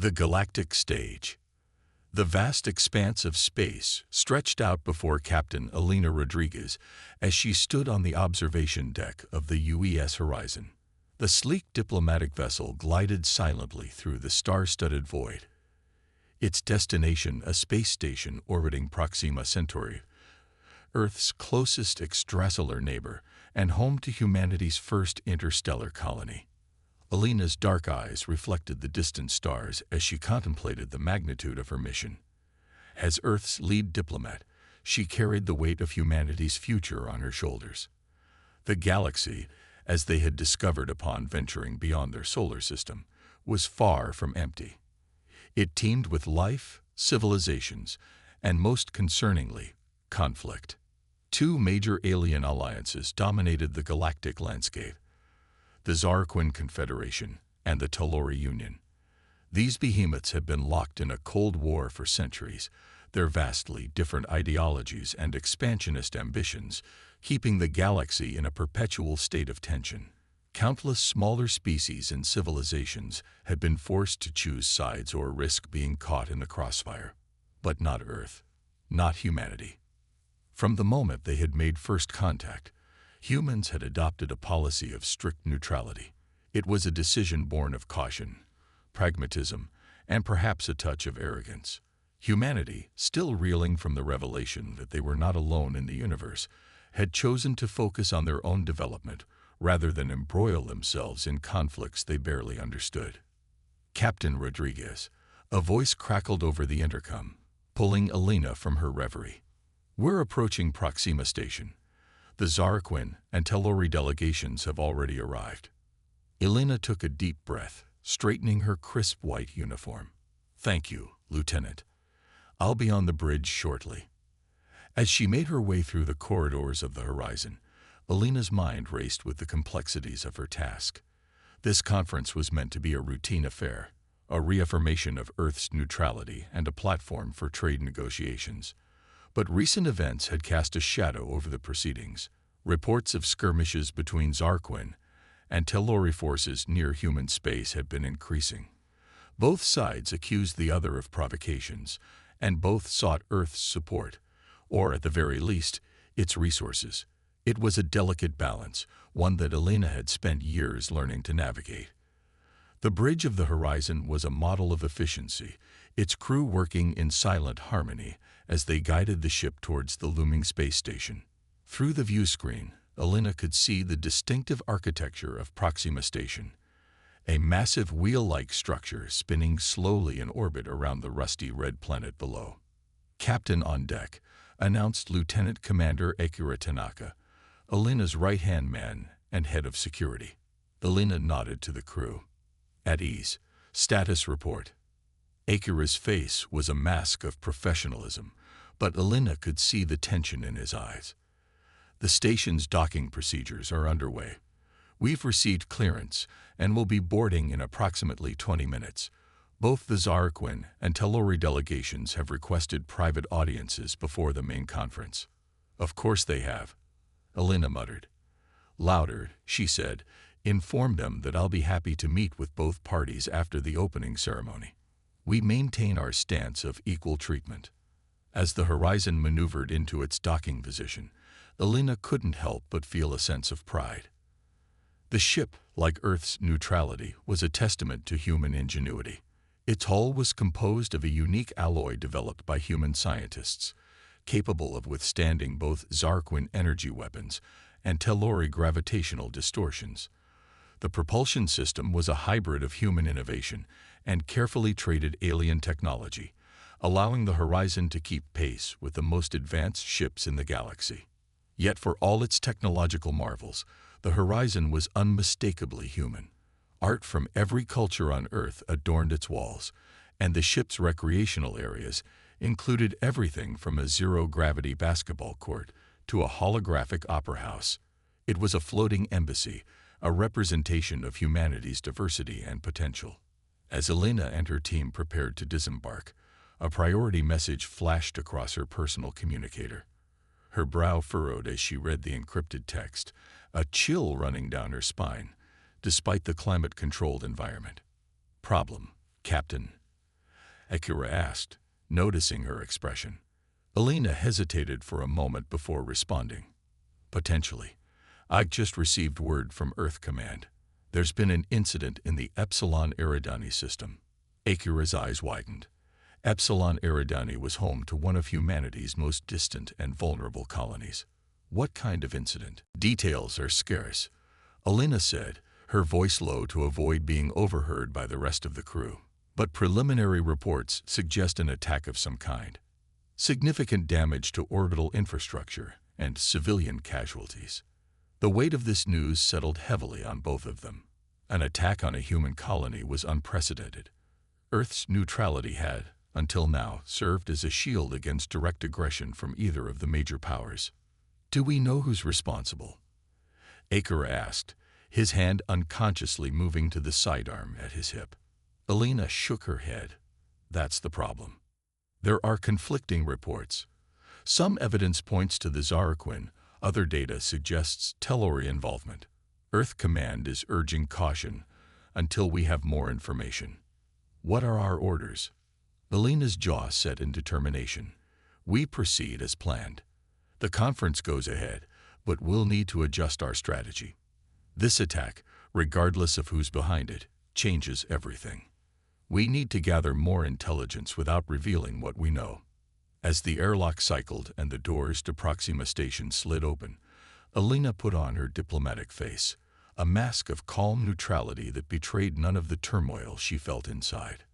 The Galactic Stage. The vast expanse of space stretched out before Captain Elena Rodriguez as she stood on the observation deck of the UES Horizon. The sleek diplomatic vessel glided silently through the star-studded void. Its destination, a space station orbiting Proxima Centauri, Earth's closest extrasolar neighbor and home to humanity's first interstellar colony. Elena's dark eyes reflected the distant stars as she contemplated the magnitude of her mission. As Earth's lead diplomat, she carried the weight of humanity's future on her shoulders. The galaxy, as they had discovered upon venturing beyond their solar system, was far from empty. It teemed with life, civilizations, and most concerningly, conflict. Two major alien alliances dominated the galactic landscape: the Zarquin Confederation and the Telori Union. These behemoths had been locked in a cold war for centuries, their vastly different ideologies and expansionist ambitions keeping the galaxy in a perpetual state of tension. Countless smaller species and civilizations had been forced to choose sides or risk being caught in the crossfire. But not Earth, not humanity. From the moment they had made first contact, humans had adopted a policy of strict neutrality. It was a decision born of caution, pragmatism, and perhaps a touch of arrogance. Humanity, still reeling from the revelation that they were not alone in the universe, had chosen to focus on their own development rather than embroil themselves in conflicts they barely understood. Captain Rodriguez, a voice crackled over the intercom, pulling Elena from her reverie. "We're approaching Proxima Station. The Zarquin and Telori delegations have already arrived." Elena took a deep breath, straightening her crisp white uniform. "Thank you, Lieutenant. I'll be on the bridge shortly." As she made her way through the corridors of the Horizon, Elena's mind raced with the complexities of her task. This conference was meant to be a routine affair, a reaffirmation of Earth's neutrality and a platform for trade negotiations. But recent events had cast a shadow over the proceedings. Reports of skirmishes between Zarquin and Telori forces near human space had been increasing. Both sides accused the other of provocations, and both sought Earth's support, or at the very least, its resources. It was a delicate balance, one that Elena had spent years learning to navigate. The bridge of the Horizon was a model of efficiency, its crew working in silent harmony as they guided the ship towards the looming space station. Through the view screen, Elena could see the distinctive architecture of Proxima Station, a massive wheel-like structure spinning slowly in orbit around the rusty red planet below. "Captain on deck," announced Lieutenant Commander Akira Tanaka, Elena's right-hand man and head of security. Elena nodded to the crew. "At ease. Status report." Akira's face was a mask of professionalism, but Elena could see the tension in his eyes. "The station's docking procedures are underway. We've received clearance and will be boarding in approximately 20 minutes. Both the Zarquin and Telori delegations have requested private audiences before the main conference." "Of course they have," Elena muttered. Louder, she said, "Inform them that I'll be happy to meet with both parties after the opening ceremony. We maintain our stance of equal treatment." As the Horizon maneuvered into its docking position, Elena couldn't help but feel a sense of pride. The ship, like Earth's neutrality, was a testament to human ingenuity. Its hull was composed of a unique alloy developed by human scientists, capable of withstanding both Zarquin energy weapons and Telori gravitational distortions. The propulsion system was a hybrid of human innovation and carefully traded alien technology, allowing the Horizon to keep pace with the most advanced ships in the galaxy. Yet for all its technological marvels, the Horizon was unmistakably human. Art from every culture on Earth adorned its walls, and the ship's recreational areas included everything from a zero-gravity basketball court to a holographic opera house. It was a floating embassy, a representation of humanity's diversity and potential. As Elena and her team prepared to disembark, a priority message flashed across her personal communicator. Her brow furrowed as she read the encrypted text, a chill running down her spine, despite the climate-controlled environment. "Problem, Captain. Akira asked, noticing her expression. Alina hesitated for a moment before responding. Potentially. I've just received word from Earth Command. There's been an incident in the Epsilon Eridani system. Akira's eyes widened. Epsilon Eridani was home to one of humanity's most distant and vulnerable colonies. What kind of incident? Details are scarce, Alina said, her voice low to avoid being overheard by the rest of the crew. But preliminary reports suggest an attack of some kind. Significant damage to orbital infrastructure and civilian casualties. The weight of this news settled heavily on both of them. An attack on a human colony was unprecedented. Earth's neutrality had, until now, served as a shield against direct aggression from either of the major powers. Do we know who's responsible? Akira asked, his hand unconsciously moving to the sidearm at his hip. Alina shook her head. That's the problem. There are conflicting reports. Some evidence points to the Zaraquin, other data suggests Telluri involvement. Earth Command is urging caution until we have more information. What are our orders? Alina's jaw set in determination. We proceed as planned. The conference goes ahead, but we'll need to adjust our strategy. This attack, regardless of who's behind it, changes everything. We need to gather more intelligence without revealing what we know. As the airlock cycled and the doors to Proxima Station slid open, Alina put on her diplomatic face, a mask of calm neutrality that betrayed none of the turmoil she felt inside.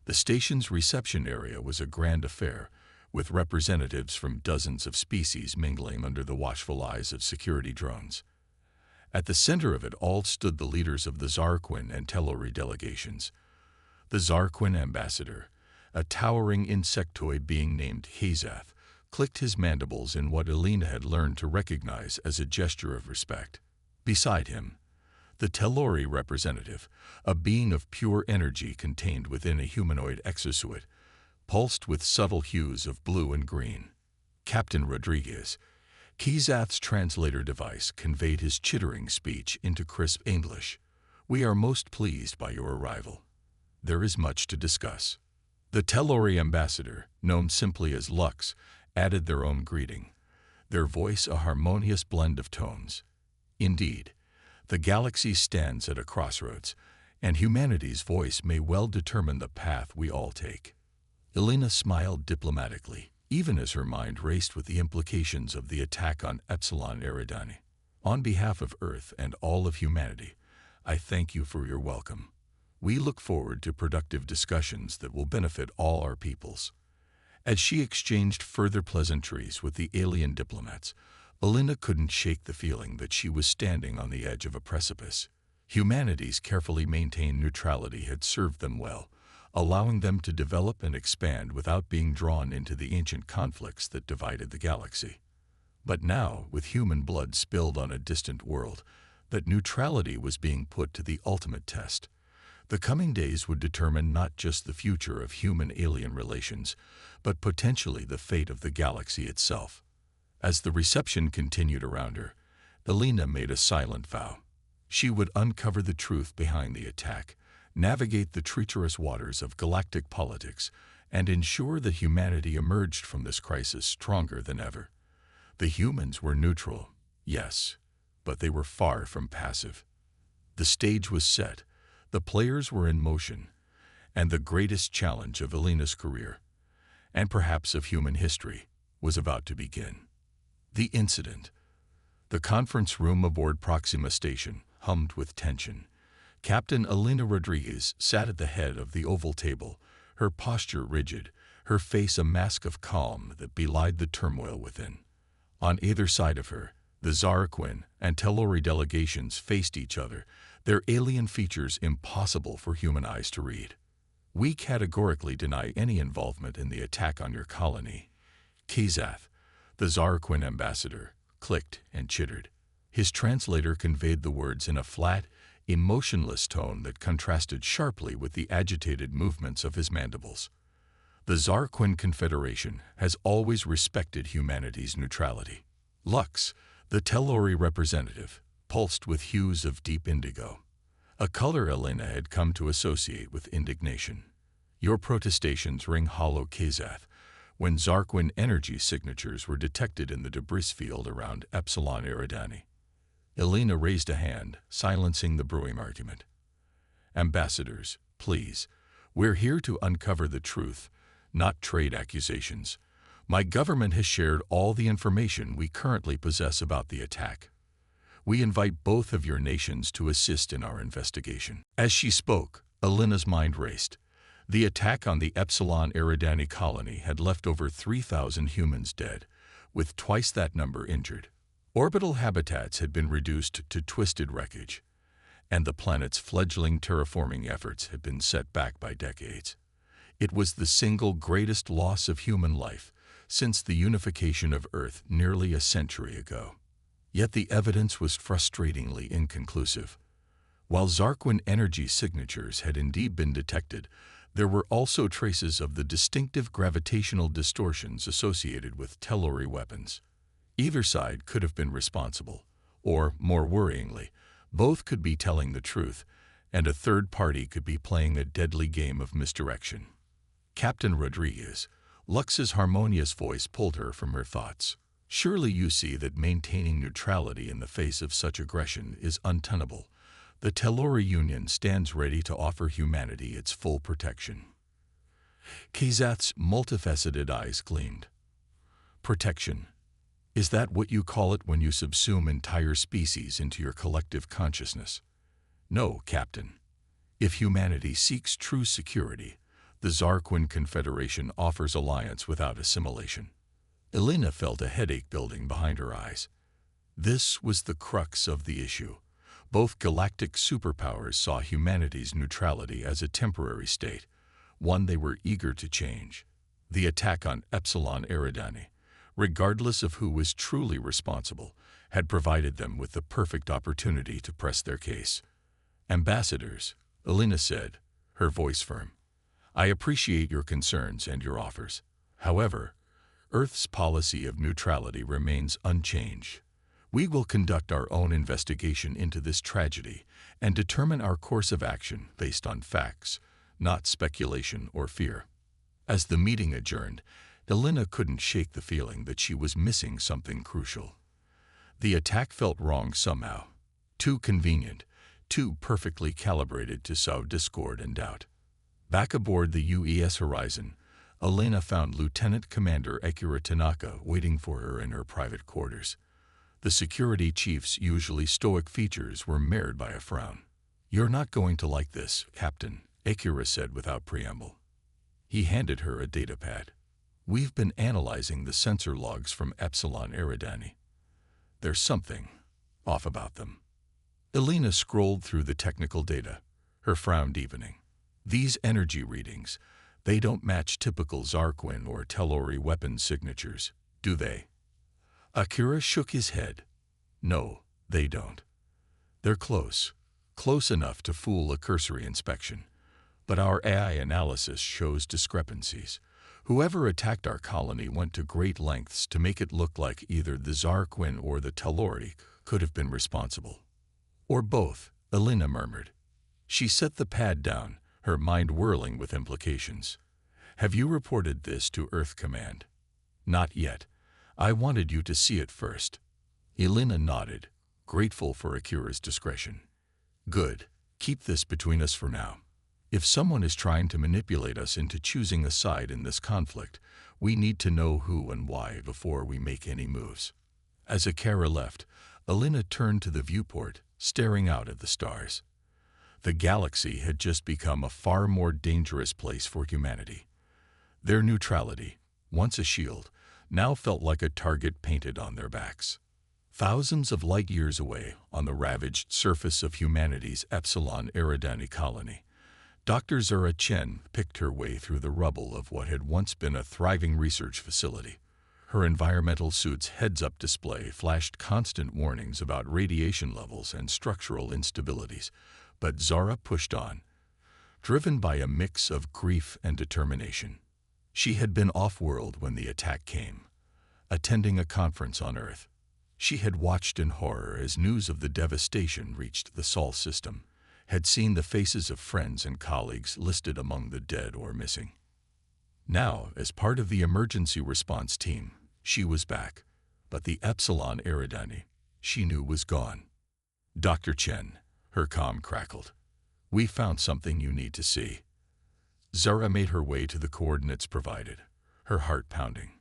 The station's reception area was a grand affair, with representatives from dozens of species mingling under the watchful eyes of security drones. At the center of it all stood the leaders of the Zaraquin and Telluri delegations. The Zaraquin ambassador, a towering insectoid being named Kazath, clicked his mandibles in what Alina had learned to recognize as a gesture of respect. Beside him, the Telluri representative, a being of pure energy contained within a humanoid exosuit, pulsed with subtle hues of blue and green. Captain Rodriguez, Kazath's translator device, conveyed his chittering speech into crisp English. We are most pleased by your arrival. There is much to discuss. The Telluri ambassador, known simply as Lux, added their own greeting, their voice a harmonious blend of tones. Indeed, the galaxy stands at a crossroads, and humanity's voice may well determine the path we all take. Alina smiled diplomatically, even as her mind raced with the implications of the attack on Epsilon Eridani. On behalf of Earth and all of humanity, I thank you for your welcome. We look forward to productive discussions that will benefit all our peoples. As she exchanged further pleasantries with the alien diplomats, Alina couldn't shake the feeling that she was standing on the edge of a precipice. Humanity's carefully maintained neutrality had served them well, allowing them to develop and expand without being drawn into the ancient conflicts that divided the galaxy. But now, with human blood spilled on a distant world, that neutrality was being put to the ultimate test. The coming days would determine not just the future of human-alien relations, but potentially the fate of the galaxy itself. As the reception continued around her, Alina made a silent vow. She would uncover the truth behind the attack, navigate the treacherous waters of galactic politics, and ensure that humanity emerged from this crisis stronger than ever. The humans were neutral, yes, but they were far from passive. The stage was set, the players were in motion, and the greatest challenge of Alina's career, and perhaps of human history, was about to begin. The incident. The conference room aboard Proxima Station hummed with tension. Captain Alina Rodriguez sat at the head of the oval table, her posture rigid, her face a mask of calm that belied the turmoil within. On either side of her, the Zaraquin and Telluri delegations faced each other, their alien features impossible for human eyes to read. We categorically deny any involvement in the attack on your colony. Kazath, the Zaraquin ambassador, clicked and chittered. His translator conveyed the words in a flat, emotionless tone that contrasted sharply with the agitated movements of his mandibles. The Zaraquin Confederation has always respected humanity's neutrality. Lux, the Telluri representative, pulsed with hues of deep indigo, a color Alina had come to associate with indignation. Your protestations ring hollow, Kazath, when Zarquin energy signatures were detected in the debris field around Epsilon Eridani. Elena raised a hand, silencing the brewing argument. Ambassadors, please. We're here to uncover the truth, not trade accusations. My government has shared all the information we currently possess about the attack. We invite both of your nations to assist in our investigation. As she spoke, Elena's mind raced. The attack on the Epsilon Eridani colony had left over 3,000 humans dead, with twice that number injured. Orbital habitats had been reduced to twisted wreckage, and the planet's fledgling terraforming efforts had been set back by decades. It was the single greatest loss of human life since the unification of Earth nearly a century ago. Yet the evidence was frustratingly inconclusive. While Zarquin energy signatures had indeed been detected, there were also traces of the distinctive gravitational distortions associated with Telluri weapons. Either side could have been responsible, or, more worryingly, both could be telling the truth, and a third party could be playing a deadly game of misdirection. Captain Rodriguez, Lux's harmonious voice pulled her from her thoughts. Surely you see that maintaining neutrality in the face of such aggression is untenable. The Telluri Union stands ready to offer humanity its full protection. Kazath's multifaceted eyes gleamed. Protection. Is that what you call it when you subsume entire species into your collective consciousness? No, Captain. If humanity seeks true security, the Zarquin Confederation offers alliance without assimilation. Elena felt a headache building behind her eyes. This was the crux of the issue. Both galactic superpowers saw humanity's neutrality as a temporary state, one they were eager to change. The attack on Epsilon Eridani, regardless of who was truly responsible, had provided them with the perfect opportunity to press their case. Ambassadors, Elena said, her voice firm. I appreciate your concerns and your offers. However, Earth's policy of neutrality remains unchanged. We will conduct our own investigation into this tragedy and determine our course of action based on facts, not speculation or fear. As the meeting adjourned, Elena couldn't shake the feeling that she was missing something crucial. The attack felt wrong somehow, too convenient, too perfectly calibrated to sow discord and doubt. Back aboard the UES Horizon, Elena found Lieutenant Commander Akira Tanaka waiting for her in her private quarters. The security chief's usually stoic features were marred by a frown. You're not going to like this, Captain, Akira said without preamble. He handed her a datapad. We've been analyzing the sensor logs from Epsilon Eridani. There's something off about them. Elena scrolled through the technical data, her frown deepening. These energy readings, they don't match typical Zarquin or Telluri weapon signatures, do they? Akira shook his head. No, they don't. They're close enough to fool a cursory inspection. But our AI analysis shows discrepancies. Whoever attacked our colony went to great lengths to make it look like either the Zarquin or the Telluri could have been responsible. Or both, Elena murmured. She set the pad down, her mind whirling with implications. Have you reported this to Earth Command? Not yet. I wanted you to see it first. Elena nodded, grateful for Akira's discretion. Good. Keep this between us for now. If someone is trying to manipulate us into choosing a side in this conflict, we need to know who and why before we make any moves. As Akira left, Elena turned to the viewport, staring out at the stars. The galaxy had just become a far more dangerous place for humanity. Their neutrality, once a shield, now felt like a target painted on their backs. Thousands of light years away, on the ravaged surface of humanity's Epsilon Eridani colony, Dr. Zura Chen picked her way through the rubble of what had once been a thriving research facility. Her environmental suit's heads-up display flashed constant warnings about radiation levels and structural instabilities, but Zara pushed on, driven by a mix of grief and determination. She had been off-world when the attack came, attending a conference on Earth. She had watched in horror as news of the devastation reached the Sol system, had seen the faces of friends and colleagues listed among the dead or missing. Now, as part of the emergency response team, she was back, but the Epsilon Eridani she knew was gone. "Dr. Chen," her comm crackled. "We found something you need to see." Zara made her way to the coordinates provided, her heart pounding.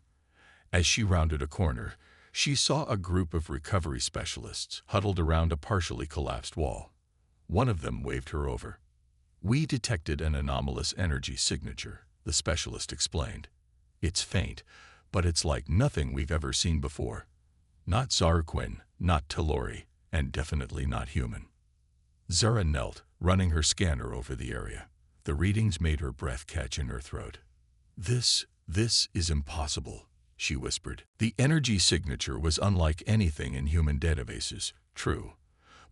As she rounded a corner, she saw a group of recovery specialists huddled around a partially collapsed wall. One of them waved her over. "We detected an anomalous energy signature," the specialist explained. "It's faint, but it's like nothing we've ever seen before. Not Zarquin, not Talori, and definitely not human." Zara knelt, running her scanner over the area. The readings made her breath catch in her throat. This is impossible," she whispered. The energy signature was unlike anything in human databases, true.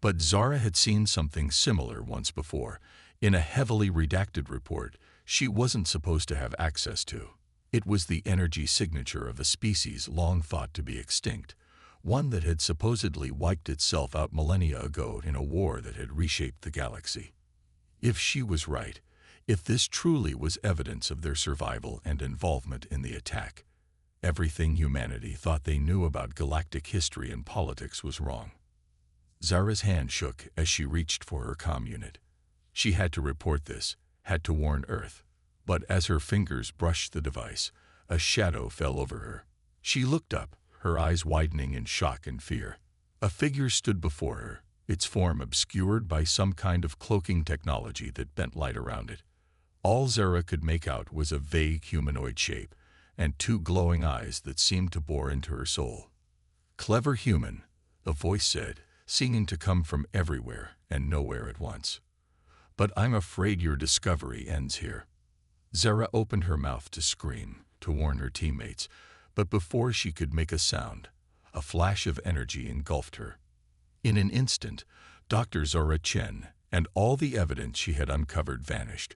But Zara had seen something similar once before, in a heavily redacted report she wasn't supposed to have access to. It was the energy signature of a species long thought to be extinct, one that had supposedly wiped itself out millennia ago in a war that had reshaped the galaxy. If she was right, if this truly was evidence of their survival and involvement in the attack, everything humanity thought they knew about galactic history and politics was wrong. Zara's hand shook as she reached for her comm unit. She had to report this, had to warn Earth. But as her fingers brushed the device, a shadow fell over her. She looked up, her eyes widening in shock and fear. A figure stood before her, its form obscured by some kind of cloaking technology that bent light around it. All Zara could make out was a vague humanoid shape and two glowing eyes that seemed to bore into her soul. "Clever human," a voice said, seeming to come from everywhere and nowhere at once. "But I'm afraid your discovery ends here." Zara opened her mouth to scream, to warn her teammates, but before she could make a sound, a flash of energy engulfed her. In an instant, Dr. Zara Chen and all the evidence she had uncovered vanished,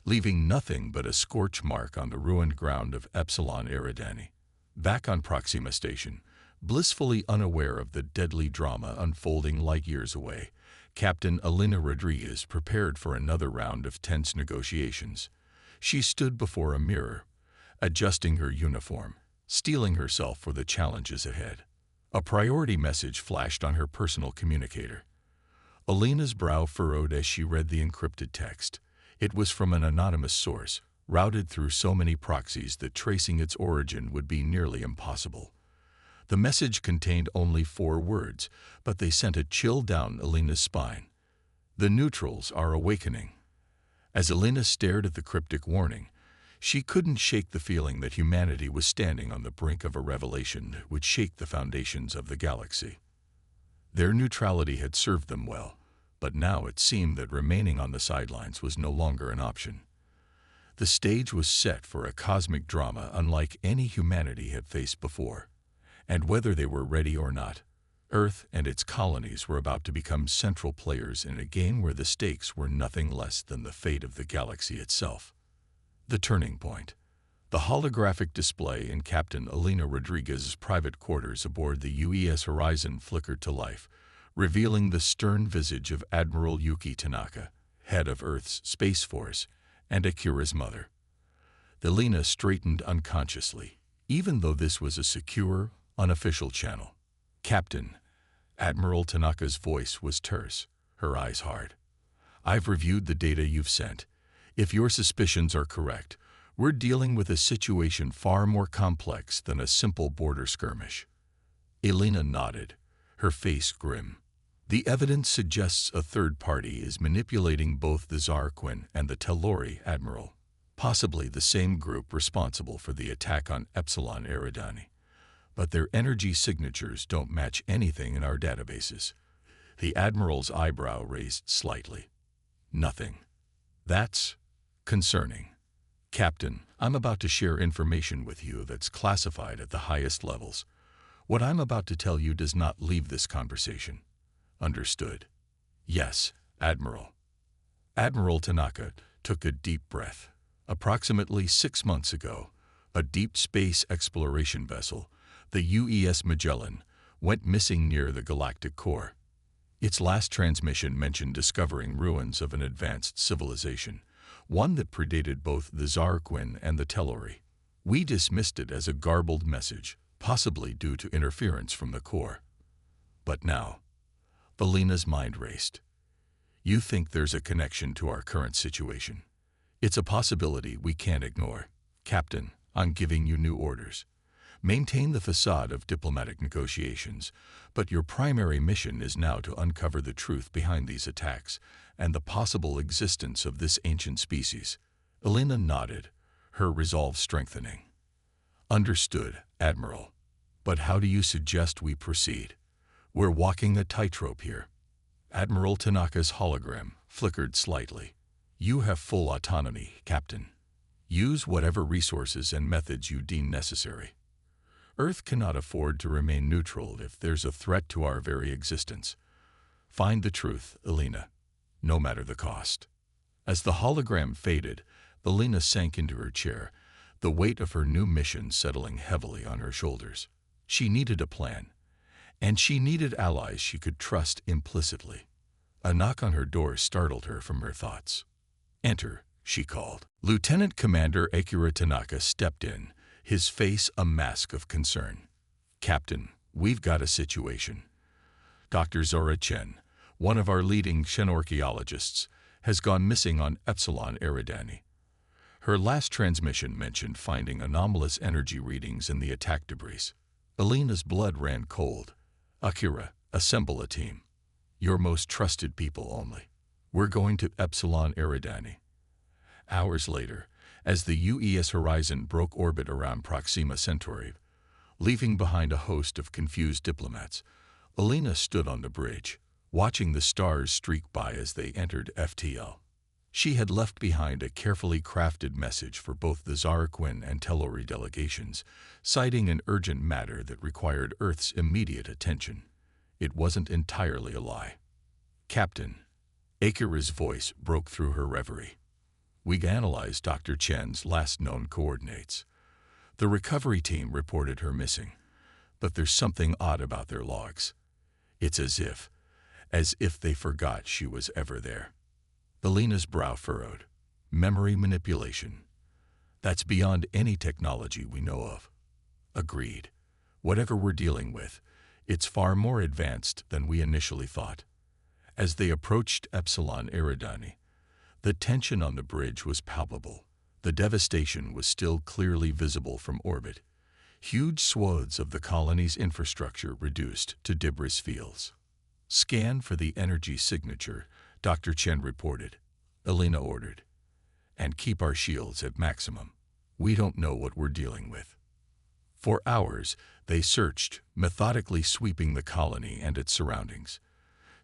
leaving nothing but a scorch mark on the ruined ground of Epsilon Eridani. Back on Proxima Station, blissfully unaware of the deadly drama unfolding light years away, Captain Elena Rodriguez prepared for another round of tense negotiations. She stood before a mirror, adjusting her uniform, steeling herself for the challenges ahead. A priority message flashed on her personal communicator. Elena's brow furrowed as she read the encrypted text. It was from an anonymous source, routed through so many proxies that tracing its origin would be nearly impossible. The message contained only 4 words, but they sent a chill down Elena's spine. "The neutrals are awakening." As Elena stared at the cryptic warning, she couldn't shake the feeling that humanity was standing on the brink of a revelation that would shake the foundations of the galaxy. Their neutrality had served them well, but now it seemed that remaining on the sidelines was no longer an option. The stage was set for a cosmic drama unlike any humanity had faced before, and whether they were ready or not, Earth and its colonies were about to become central players in a game where the stakes were nothing less than the fate of the galaxy itself. The turning point. The holographic display in Captain Elena Rodriguez's private quarters aboard the UES Horizon flickered to life, revealing the stern visage of Admiral Yuki Tanaka, head of Earth's Space Force, and Akira's mother. Elena straightened unconsciously, even though this was a secure, unofficial channel. "Captain," Admiral Tanaka's voice was terse, her eyes hard. "I've reviewed the data you've sent. If your suspicions are correct, we're dealing with a situation far more complex than a simple border skirmish." Elena nodded, her face grim. "The evidence suggests a third party is manipulating both the Zarquin and the Talori, Admiral, possibly the same group responsible for the attack on Epsilon Eridani. But their energy signatures don't match anything in our databases." The Admiral's eyebrow raised slightly. "Nothing. That's concerning. Captain, I'm about to share information with you that's classified at the highest levels. What I'm about to tell you does not leave this conversation. Understood?" "Yes, Admiral." Admiral Tanaka took a deep breath. Approximately 6 months ago, a deep space exploration vessel, the UES Magellan, went missing near the galactic core. Its last transmission mentioned discovering ruins of an advanced civilization, one that predated both the Zarquin and the Telluri. We dismissed it as a garbled message, possibly due to interference from the core. But now, Alina's mind raced. You think there's a connection to our current situation? It's a possibility we can't ignore. Captain, I'm giving you new orders. Maintain the facade of diplomatic negotiations, but your primary mission is now to uncover the truth behind these attacks and the possible existence of this ancient species. Alina nodded, her resolve strengthening. Understood, Admiral. But how do you suggest we proceed? We're walking a tightrope here. Admiral Tanaka's hologram flickered slightly. You have full autonomy, Captain. Use whatever resources and methods you deem necessary. Earth cannot afford to remain neutral if there's a threat to our very existence. Find the truth, Alina, no matter the cost. As the hologram faded, Alina sank into her chair, the weight of her new mission settling heavily on her shoulders. She needed a plan, and she needed allies she could trust implicitly. A knock on her door startled her from her thoughts. Enter, she called. Lieutenant Commander Akira Tanaka stepped in, his face a mask of concern. Captain, we've got a situation. Dr. Zora Chen, one of our leading Xenorchaeologists, has gone missing on Epsilon Eridani. Her last transmission mentioned finding anomalous energy readings in the attack debris. Alina's blood ran cold. Akira, assemble a team. Your most trusted people only. We're going to Epsilon Eridani. Hours later, as the UES Horizon broke orbit around Proxima Centauri, leaving behind a host of confused diplomats, Alina stood on the bridge, watching the stars streak by as they entered FTL. She had left behind a carefully crafted message for both the Zarquin and Telluri delegations, citing an urgent matter that required Earth's immediate attention. It wasn't entirely a lie. Captain, Akira's voice broke through her reverie. We analyzed Dr. Chen's last known coordinates. The recovery team reported her missing, but there's something odd about their logs. It's as if they forgot she was ever there. Alina's brow furrowed. Memory manipulation. That's beyond any technology we know of. Agreed. Whatever we're dealing with, it's far more advanced than we initially thought. As they approached Epsilon Eridani, the tension on the bridge was palpable. The devastation was still clearly visible from orbit. Huge swathes of the colony's infrastructure reduced to debris fields. Scan for the energy signature, Dr. Chen reported. Alina ordered. And keep our shields at maximum. We don't know what we're dealing with. For hours, they searched, methodically sweeping the colony and its surroundings.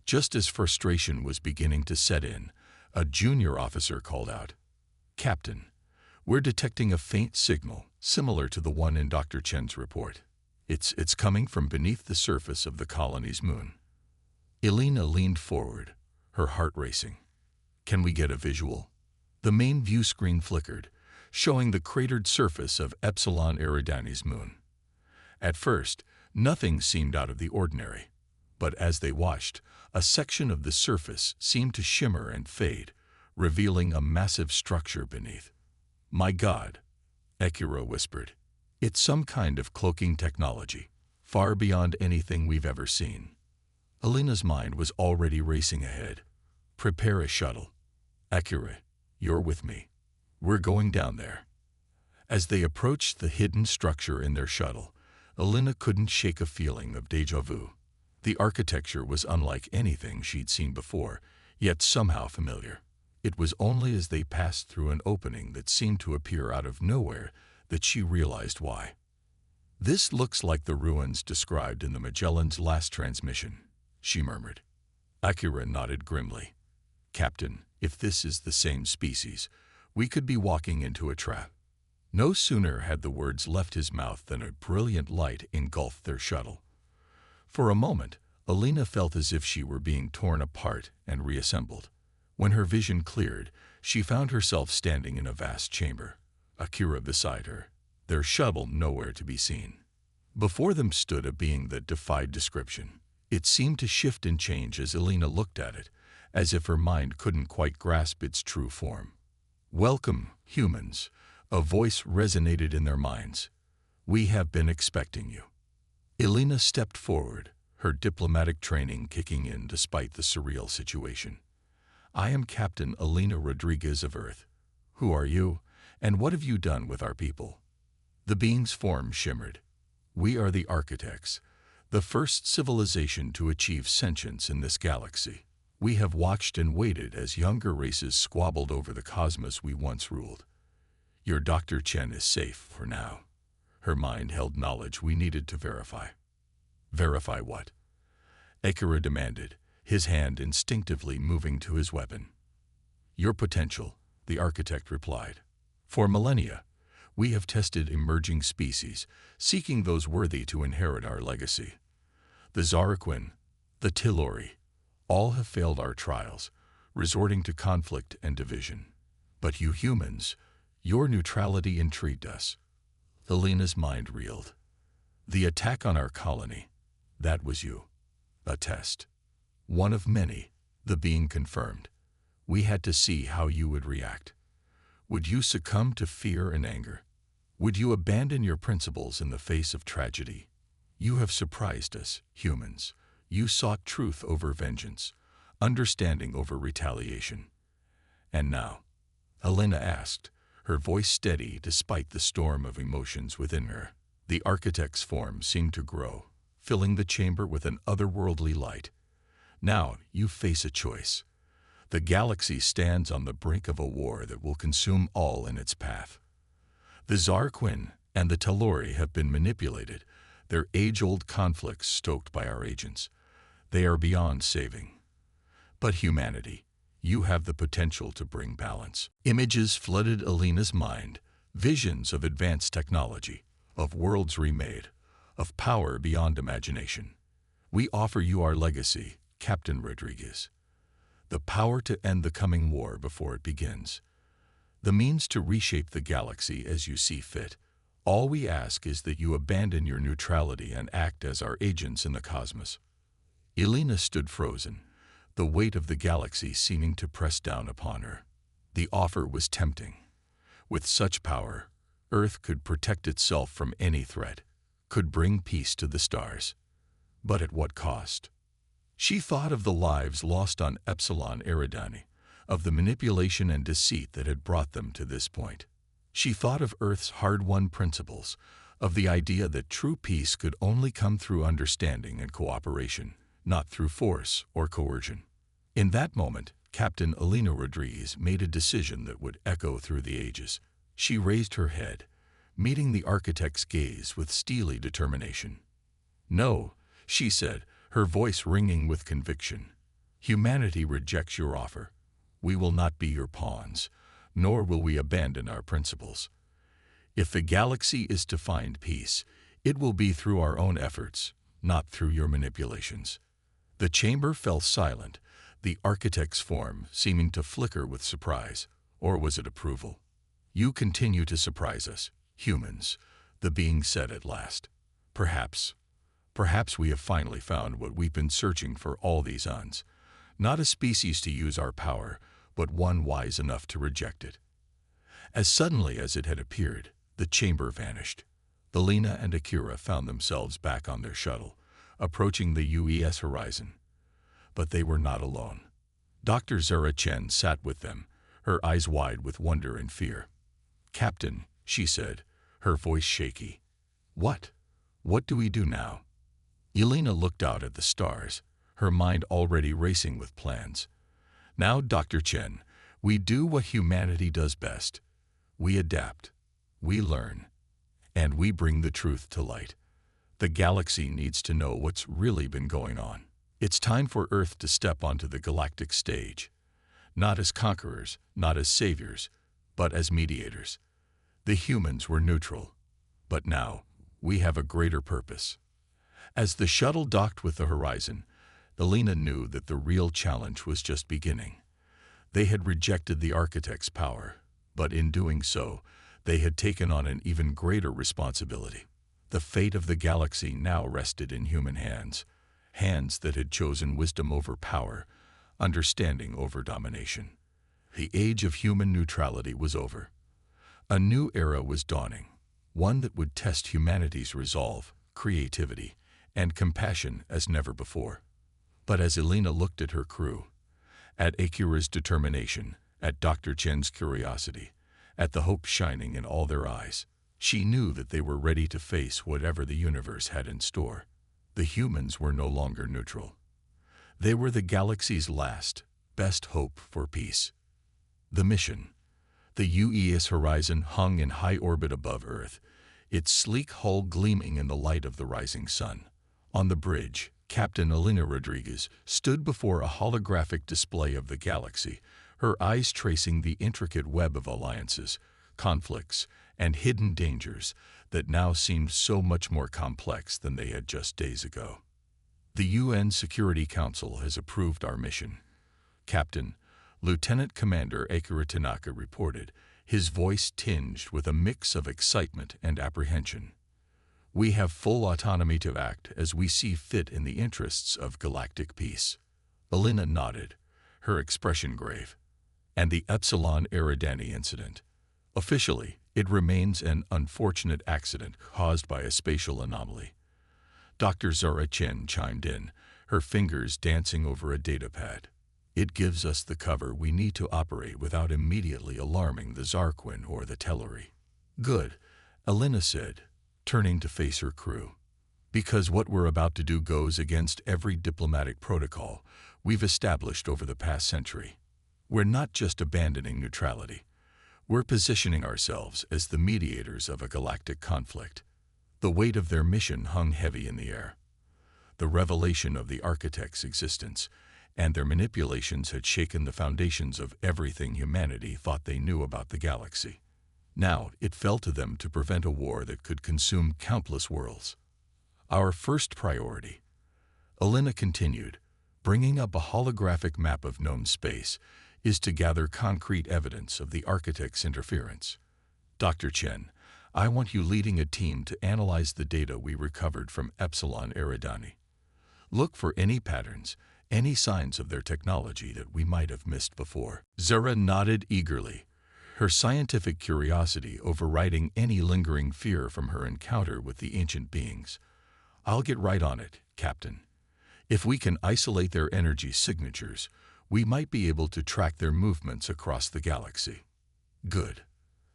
Just as frustration was beginning to set in, a junior officer called out, Captain, we're detecting a faint signal, similar to the one in Dr. Chen's report. It's coming from beneath the surface of the colony's moon. Alina leaned forward, her heart racing. Can we get a visual? The main view screen flickered, showing the cratered surface of Epsilon Eridani's moon. At first, nothing seemed out of the ordinary, but as they watched, a section of the surface seemed to shimmer and fade, revealing a massive structure beneath. My God, Akira whispered. It's some kind of cloaking technology, far beyond anything we've ever seen. Alina's mind was already racing ahead. Prepare a shuttle. Akira, you're with me. We're going down there. As they approached the hidden structure in their shuttle, Alina couldn't shake a feeling of déjà vu. The architecture was unlike anything she'd seen before, yet somehow familiar. It was only as they passed through an opening that seemed to appear out of nowhere that she realized why. This looks like the ruins described in the Magellan's last transmission, she murmured. Akira nodded grimly. Captain, if this is the same species, we could be walking into a trap. No sooner had the words left his mouth than a brilliant light engulfed their shuttle. For a moment, Alina felt as if she were being torn apart and reassembled. When her vision cleared, she found herself standing in a vast chamber, Akira beside her, their shuttle nowhere to be seen. Before them stood a being that defied description. It seemed to shift and change as Elena looked at it, as if her mind couldn't quite grasp its true form. "Welcome, humans," a voice resonated in their minds. "We have been expecting you." Elena stepped forward, her diplomatic training kicking in despite the surreal situation. "I am Captain Elena Rodriguez of Earth. Who are you, and what have you done with our people?" The being's form shimmered. "We are the architects, the first civilization to achieve sentience in this galaxy. We have watched and waited as younger races squabbled over the cosmos we once ruled. Your Dr. Chen is safe for now." Her mind held knowledge we needed to verify. "Verify what?" Akira demanded, his hand instinctively moving to his weapon. "Your potential," the architect replied. "For millennia, we have tested emerging species, seeking those worthy to inherit our legacy. The Zaraquin, the Telluri, all have failed our trials, resorting to conflict and division. But you humans, your neutrality intrigued us." Elena's mind reeled. "The attack on our colony, that was you. A test. One of many," the being confirmed. "We had to see how you would react. Would you succumb to fear and anger? Would you abandon your principles in the face of tragedy? You have surprised us, humans. You sought truth over vengeance, understanding over retaliation. And now?" Elena asked, her voice steady despite the storm of emotions within her. The architect's form seemed to grow, filling the chamber with an otherworldly light. "Now you face a choice. The galaxy stands on the brink of a war that will consume all in its path. The Zaraquin and the Telluri have been manipulated, their age-old conflicts stoked by our agents. They are beyond saving. But humanity, you have the potential to bring balance." Images flooded Elena's mind, visions of advanced technology, of worlds remade, of power beyond imagination. "We offer you our legacy, Captain Rodriguez. The power to end the coming war before it begins. The means to reshape the galaxy as you see fit. All we ask is that you abandon your neutrality and act as our agents in the cosmos." Elena stood frozen, the weight of the galaxy seeming to press down upon her. The offer was tempting. With such power, Earth could protect itself from any threat, could bring peace to the stars. But at what cost? She thought of the lives lost on Epsilon Eridani, of the manipulation and deceit that had brought them to this point. She thought of Earth's hard-won principles, of the idea that true peace could only come through understanding and cooperation, not through force or coercion. In that moment, Captain Elena Rodriguez made a decision that would echo through the ages. She raised her head, meeting the architect's gaze with steely determination. "No," she said, her voice ringing with conviction. "Humanity rejects your offer. We will not be your pawns, nor will we abandon our principles. If the galaxy is to find peace, it will be through our own efforts, not through your manipulations." The chamber fell silent, the architect's form seeming to flicker with surprise, or was it approval? "You continue to surprise us, humans," the being said at last. Perhaps we have finally found what we've been searching for all these eons. Not a species to use our power, but one wise enough to reject it." As suddenly as it had appeared, the chamber vanished. Elena and Akira found themselves back on their shuttle, approaching the UES horizon. But they were not alone. Dr. Zara Chen sat with them, her eyes wide with wonder and fear. "Captain," she said, her voice shaky. What do we do now?" Elena looked out at the stars, her mind already racing with plans. "Now, Dr. Chen, we do what humanity does best. We adapt, we learn, and we bring the truth to light. The galaxy needs to know what's really been going on. It's time for Earth to step onto the galactic stage, not as conquerors, not as saviors, but as mediators. The humans were neutral, but now we have a greater purpose." As the shuttle docked with the horizon, Elena knew that the real challenge was just beginning. They had rejected the architect's power, but in doing so, they had taken on an even greater responsibility. The fate of the galaxy now rested in human hands, hands that had chosen wisdom over power, understanding over domination. The age of human neutrality was over. A new era was dawning, one that would test humanity's resolve, creativity, and compassion as never before. But as Elena looked at her crew, at Akira's determination, at Dr. Chen's curiosity, at the hope shining in all their eyes, she knew that they were ready to face whatever the universe had in store. The humans were no longer neutral. They were the galaxy's last, best hope for peace. The mission. The UES horizon hung in high orbit above Earth, its sleek hull gleaming in the light of the rising sun. On the bridge, Captain Elena Rodriguez stood before a holographic display of the galaxy, her eyes tracing the intricate web of alliances, conflicts, and hidden dangers that now seemed so much more complex than they had just days ago. The UN Security Council has approved our mission, Captain Lieutenant Commander Akira Tanaka reported, his voice tinged with a mix of excitement and apprehension. We have full autonomy to act as we see fit in the interests of galactic peace. Elena nodded, her expression grave. And the Epsilon Eridani incident. Officially, it remains an unfortunate accident caused by a spatial anomaly. Dr. Zara Chen chimed in, her fingers dancing over a datapad. It gives us the cover we need to operate without immediately alarming the Zarquin or the Telluri. Good, Elena said, turning to face her crew. Because what we're about to do goes against every diplomatic protocol we've established over the past century. We're not just abandoning neutrality. We're positioning ourselves as the mediators of a galactic conflict. The weight of their mission hung heavy in the air. The revelation of the architect's existence and their manipulations had shaken the foundations of everything humanity thought they knew about the galaxy. Now it fell to them to prevent a war that could consume countless worlds. Our first priority, Elena continued, bringing up a holographic map of known space, is to gather concrete evidence of the architect's interference. Dr. Chen, I want you leading a team to analyze the data we recovered from Epsilon Eridani. Look for any patterns, any signs of their technology that we might have missed before. Zara nodded eagerly, her scientific curiosity overriding any lingering fear from her encounter with the ancient beings. I'll get right on it, Captain. If we can isolate their energy signatures, we might be able to track their movements across the galaxy. Good.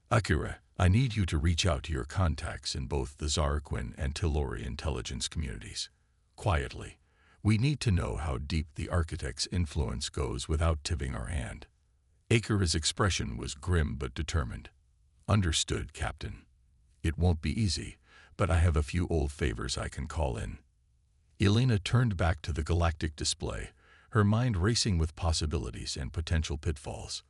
Akira, I need you to reach out to your contacts in both the Zarquin and Telluri intelligence communities. Quietly. We need to know how deep the architect's influence goes without tipping our hand. Akira's expression was grim but determined. Understood, Captain. It won't be easy, but I have a few old favors I can call in. Elena turned back to the galactic display, her mind racing with possibilities and potential pitfalls.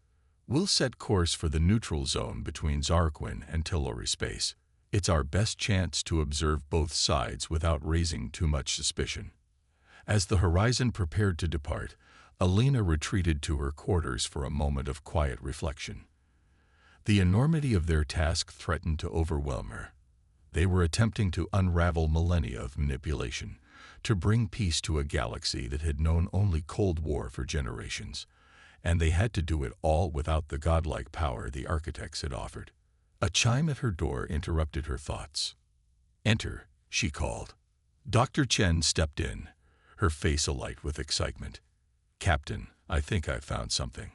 We'll set course for the neutral zone between Zarquin and Telluri space. It's our best chance to observe both sides without raising too much suspicion. As the horizon prepared to depart, Elena retreated to her quarters for a moment of quiet reflection. The enormity of their task threatened to overwhelm her. They were attempting to unravel millennia of manipulation, to bring peace to a galaxy that had known only Cold War for generations, and they had to do it all without the godlike power the architects had offered. A chime at her door interrupted her thoughts. "Enter," she called. Dr. Chen stepped in, her face alight with excitement. "Captain, I think I've found something.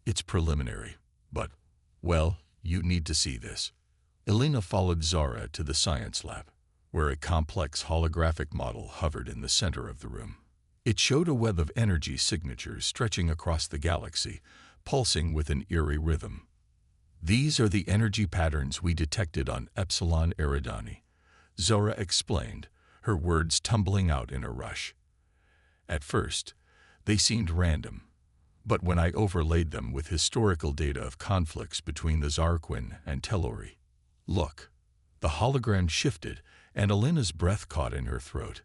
It's preliminary, but, well, you need to see this." Elena followed Zara to the science lab, where a complex holographic model hovered in the center of the room. It showed a web of energy signatures stretching across the galaxy, pulsing with an eerie rhythm. "These are the energy patterns we detected on Epsilon Eridani," Zora explained, her words tumbling out in a rush. At first, they seemed random, but when I overlaid them with historical data of conflicts between the Zarquin and Telluri. Look, the hologram shifted and Elena's breath caught in her throat.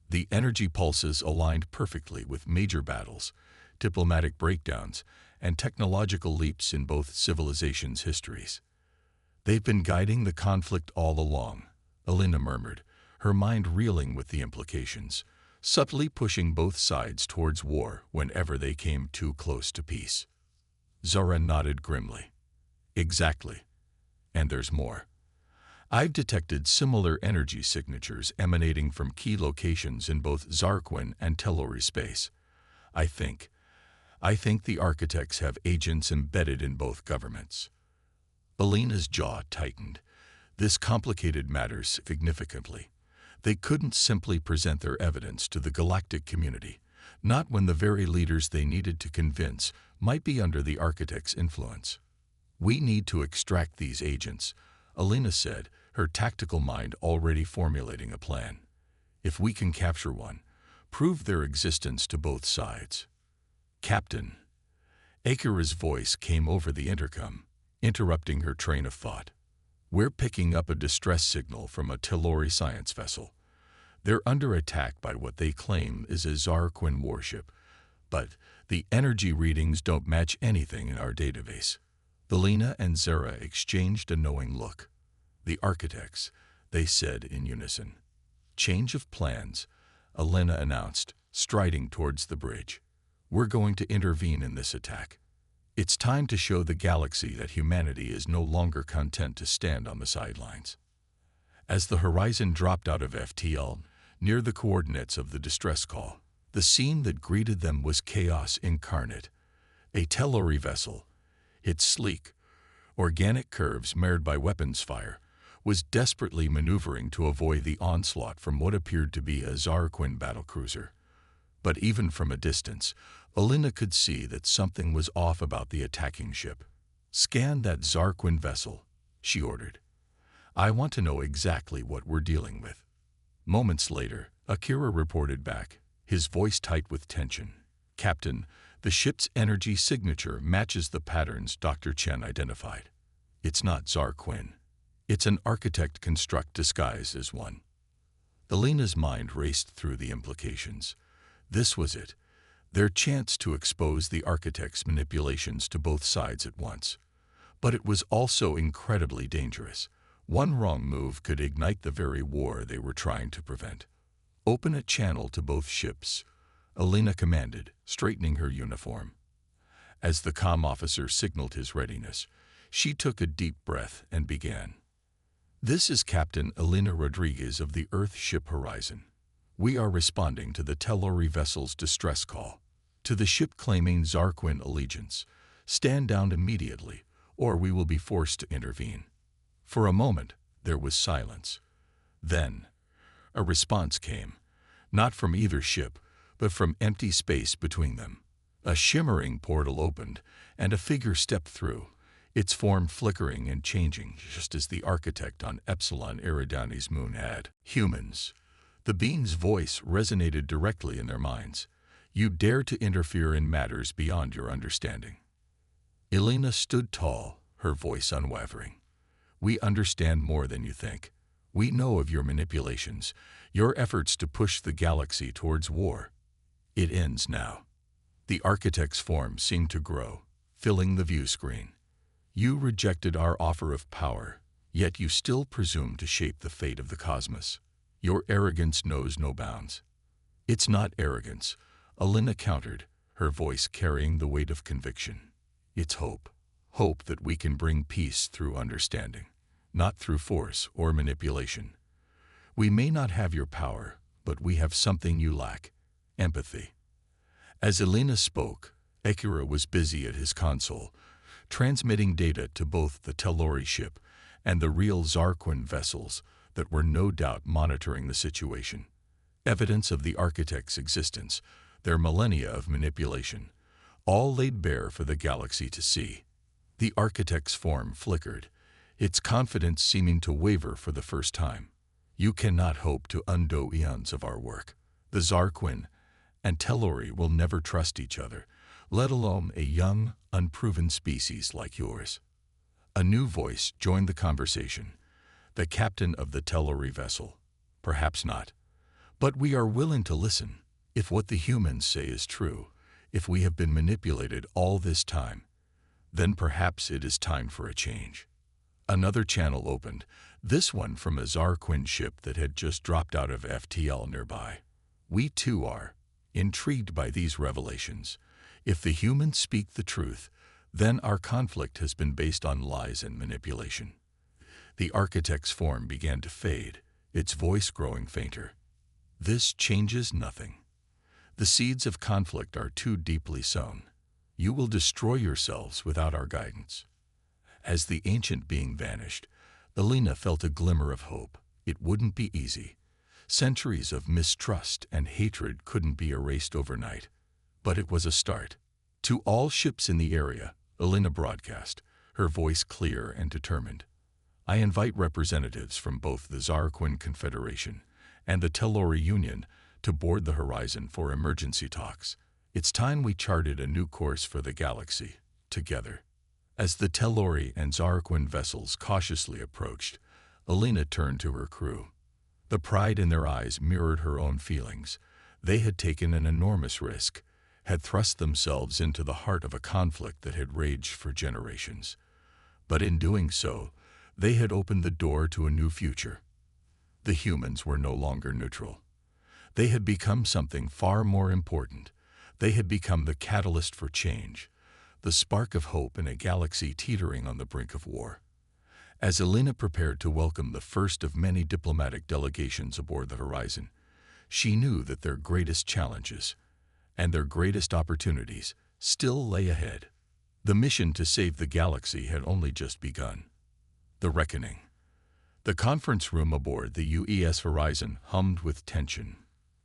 The energy pulses aligned perfectly with major battles, diplomatic breakdowns, and technological leaps in both civilizations' histories. "They've been guiding the conflict all along," Elena murmured, her mind reeling with the implications. subtly pushing both sides towards war whenever they came too close to peace. Zara nodded grimly. Exactly. And there's more. I've detected similar energy signatures emanating from key locations in both Zarquin and Telluri space. I think the architects have agents embedded in both governments. Alina's jaw tightened. This complicated matters significantly. They couldn't simply present their evidence to the galactic community, not when the very leaders they needed to convince might be under the architect's influence. We need to extract these agents, Alina said, her tactical mind already formulating a plan. If we can capture one, prove their existence to both sides. Captain. Akira's voice came over the intercom, interrupting her train of thought. We're picking up a distress signal from a Telluri science vessel. They're under attack by what they claim is a Zarquin warship, but the energy readings don't match anything in our database. Alina and Zara exchanged a knowing look. The architects, they said in unison. Change of plans, Alina announced, striding towards the bridge. We're going to intervene in this attack. It's time to show the galaxy that humanity is no longer content to stand on the sidelines. As the horizon dropped out of FTL, near the coordinates of the distress call, the scene that greeted them was chaos incarnate. A Telluri vessel, its sleek, organic curves marred by weapons fire, was desperately maneuvering to avoid the onslaught from what appeared to be a Zarquin battlecruiser. But even from a distance, Alina could see that something was off about the attacking ship. Scan that Zarquin vessel, she ordered. I want to know exactly what we're dealing with. Moments later, Akira reported back, his voice tight with tension. Captain, the ship's energy signature matches the patterns Dr. Chen identified. It's not Zarquin. It's an architect construct disguised as one. Alina's mind raced through the implications. This was it. Their chance to expose the architect's manipulations to both sides at once. But it was also incredibly dangerous. One wrong move could ignite the very war they were trying to prevent. Open a channel to both ships, Alina commanded, straightening her uniform. As the comm officer signaled his readiness, she took a deep breath and began. This is Captain Alina Rodriguez of the Earth ship Horizon. We are responding to the Telluri vessel's distress call. To the ship claiming Zarquin allegiance, stand down immediately, or we will be forced to intervene. For a moment, there was silence. Then, a response came, not from either ship, but from empty space between them. A shimmering portal opened, and a figure stepped through, its form flickering and changing just as the architect on Epsilon Eridani's moon had. Humans. The being's voice resonated directly in their minds. You dare to interfere in matters beyond your understanding. Alina stood tall, her voice unwavering. We understand more than you think. We know of your manipulations, your efforts to push the galaxy towards war. It ends now. The architect's form seemed to grow, filling the view screen. You rejected our offer of power, yet you still presume to shape the fate of the cosmos. Your arrogance knows no bounds. It's not arrogance, Alina countered, her voice carrying the weight of conviction. It's hope. Hope that we can bring peace through understanding, not through force or manipulation. We may not have your power, but we have something you lack: empathy. As Alina spoke, Akira was busy at his console, transmitting data to both the Telluri ship and the real Zarquin vessels that were no doubt monitoring the situation. Evidence of the architect's existence, their millennia of manipulation, all laid bare for the galaxy to see. The architect's form flickered, its confidence seeming to waver for the first time. You cannot hope to undo eons of our work. The Zarquin and Telluri will never trust each other, let alone a young, unproven species like yours. A new voice joined the conversation. The captain of the Telluri vessel. Perhaps not. But we are willing to listen, if what the humans say is true, if we have been manipulated all this time. Then perhaps it is time for a change. Another channel opened, this one from a Zarquin ship that had just dropped out of FTL nearby. We too are intrigued by these revelations. If the humans speak the truth, then our conflict has been based on lies and manipulation. The architect's form began to fade, its voice growing fainter. This changes nothing. The seeds of conflict are too deeply sown. You will destroy yourselves without our guidance. As the ancient being vanished, Elena felt a glimmer of hope. It wouldn't be easy. Centuries of mistrust and hatred couldn't be erased overnight. But it was a start. To all ships in the area, Elena broadcast, her voice clear and determined. I invite representatives from both the Zarquin Confederation and the Telluri Union to board the Horizon for emergency talks. It's time we charted a new course for the galaxy, together. As the Telluri and Zarquin vessels cautiously approached, Elena turned to her crew. The pride in their eyes mirrored her own feelings. They had taken an enormous risk, had thrust themselves into the heart of a conflict that had raged for generations. But in doing so, they had opened the door to a new future. The humans were no longer neutral. They had become something far more important. They had become the catalyst for change, the spark of hope in a galaxy teetering on the brink of war. As Elena prepared to welcome the first of many diplomatic delegations aboard the Horizon, she knew that their greatest challenges and their greatest opportunities still lay ahead. The mission to save the galaxy had only just begun. The reckoning. The conference room aboard the UES Horizon hummed with tension.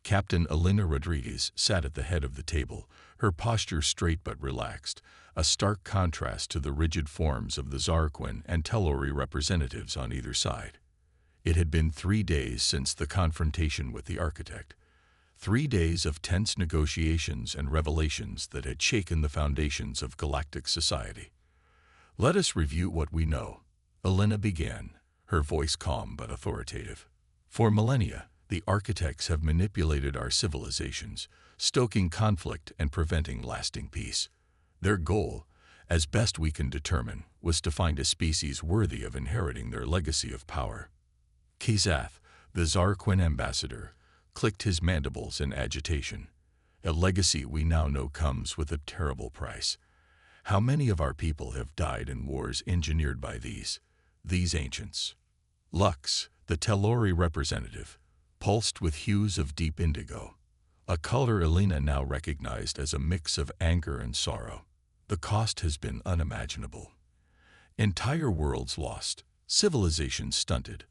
Captain Elena Rodriguez sat at the head of the table, her posture straight but relaxed, a stark contrast to the rigid forms of the Zarquin and Telluri representatives on either side. It had been 3 days since the confrontation with the architect. 3 days of tense negotiations and revelations that had shaken the foundations of galactic society. Let us review what we know. Elena began, her voice calm but authoritative. For millennia, the architects have manipulated our civilizations, stoking conflict and preventing lasting peace. Their goal, as best we can determine, was to find a species worthy of inheriting their legacy of power. Kazath, the Zarquin ambassador, clicked his mandibles in agitation. A legacy we now know comes with a terrible price. How many of our people have died in wars engineered by these ancients? Lux, the Telluri representative, pulsed with hues of deep indigo, a color Elena now recognized as a mix of anger and sorrow. The cost has been unimaginable. Entire worlds lost, civilizations stunted,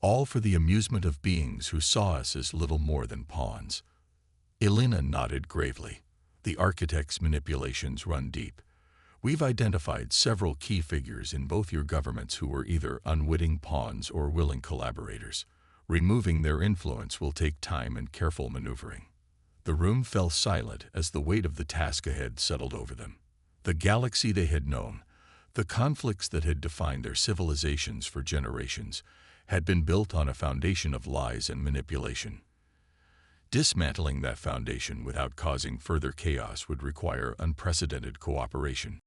all for the amusement of beings who saw us as little more than pawns. Elena nodded gravely. The architect's manipulations run deep. We've identified several key figures in both your governments who were either unwitting pawns or willing collaborators. Removing their influence will take time and careful maneuvering. The room fell silent as the weight of the task ahead settled over them. The galaxy they had known, the conflicts that had defined their civilizations for generations, had been built on a foundation of lies and manipulation. Dismantling that foundation without causing further chaos would require unprecedented cooperation.